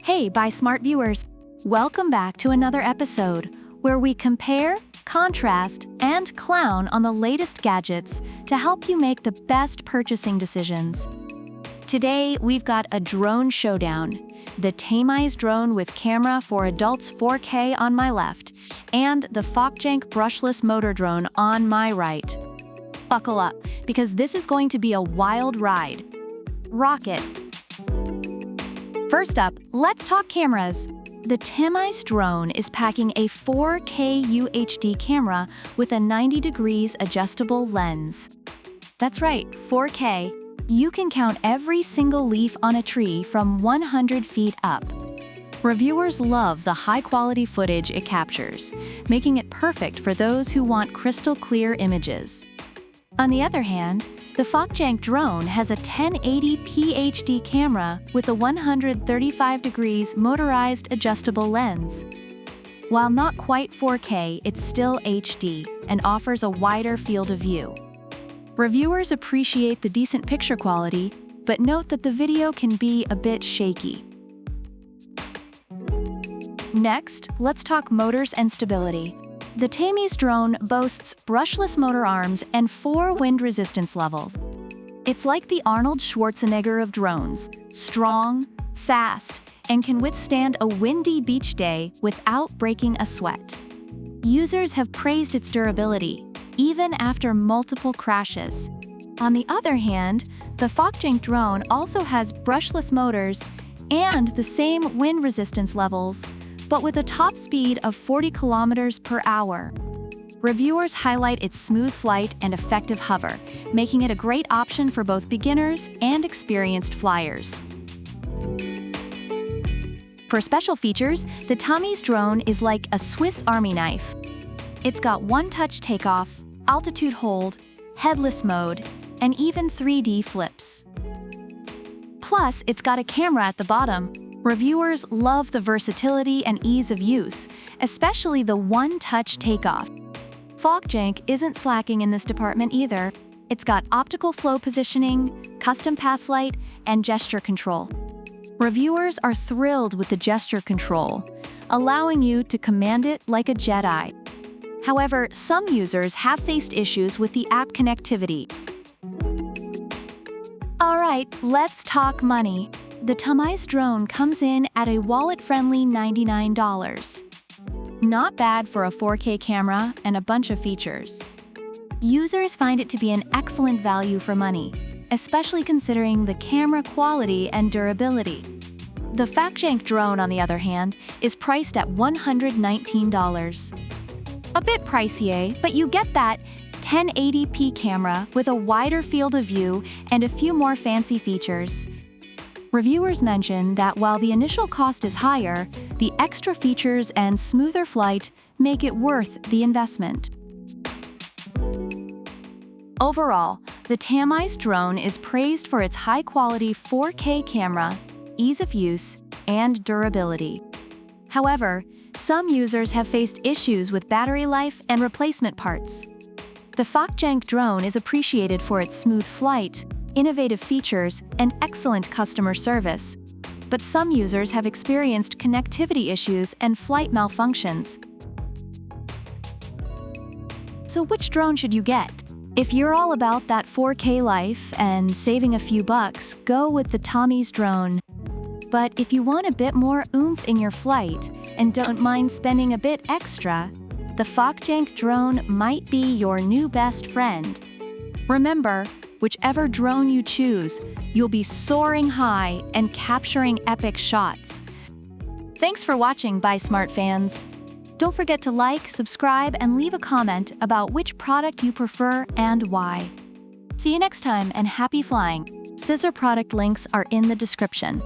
Hey, Buy Smart viewers! Welcome back to another episode where we compare, contrast, and clown on the latest gadgets to help you make the best purchasing decisions. Today, we've got a drone showdown. The Tameis drone with camera for adults 4K on my left, and the Focjank brushless motor drone on my right. Buckle up, because this is going to be a wild ride. Rock it! First up, let's talk cameras. The Tameis drone is packing a 4K UHD camera with a 90 degrees adjustable lens. That's right, 4K. You can count every single leaf on a tree from 100 feet up. Reviewers love the high-quality footage it captures, making it perfect for those who want crystal-clear images. On the other hand, the Focjank drone has a 1080p HD camera with a 135 degrees motorized adjustable lens. While not quite 4K, it's still HD and offers a wider field of view. Reviewers appreciate the decent picture quality, but note that the video can be a bit shaky. Next, let's talk motors and stability. The Tameis drone boasts brushless motor arms and 4 wind resistance levels. It's like the Arnold Schwarzenegger of drones, strong, fast, and can withstand a windy beach day without breaking a sweat. Users have praised its durability, even after multiple crashes. On the other hand, the Focjank drone also has brushless motors and the same wind resistance levels, but with a top speed of 40 kilometers per hour. Reviewers highlight its smooth flight and effective hover, making it a great option for both beginners and experienced flyers. For special features, the Tameis drone is like a Swiss Army knife. It's got one-touch takeoff, altitude hold, headless mode, and even 3D flips. Plus, it's got a camera at the bottom. Reviewers love the versatility and ease of use, especially the one-touch takeoff. Focjank isn't slacking in this department either. It's got optical flow positioning, custom path light, and gesture control. Reviewers are thrilled with the gesture control, allowing you to command it like a Jedi. However, some users have faced issues with the app connectivity. All right, let's talk money. The Tameis drone comes in at a wallet-friendly $99. Not bad for a 4K camera and a bunch of features. Users find it to be an excellent value for money, especially considering the camera quality and durability. The Focjank drone, on the other hand, is priced at $119. A bit pricey, but you get that 1080p camera with a wider field of view and a few more fancy features. Reviewers mention that while the initial cost is higher, the extra features and smoother flight make it worth the investment. Overall, the Tameis drone is praised for its high-quality 4K camera, ease of use, and durability. However, some users have faced issues with battery life and replacement parts. The Focjank drone is appreciated for its smooth flight, innovative features, and excellent customer service. But some users have experienced connectivity issues and flight malfunctions. So which drone should you get? If you're all about that 4K life and saving a few bucks, go with the Tameis drone. But if you want a bit more oomph in your flight and don't mind spending a bit extra, the Focjank drone might be your new best friend. Remember, whichever drone you choose, you'll be soaring high and capturing epic shots. Thanks for watching, Buy Smart fans. Don't forget to like, subscribe, and leave a comment about which product you prefer and why. See you next time, and happy flying. Scissor product links are in the description.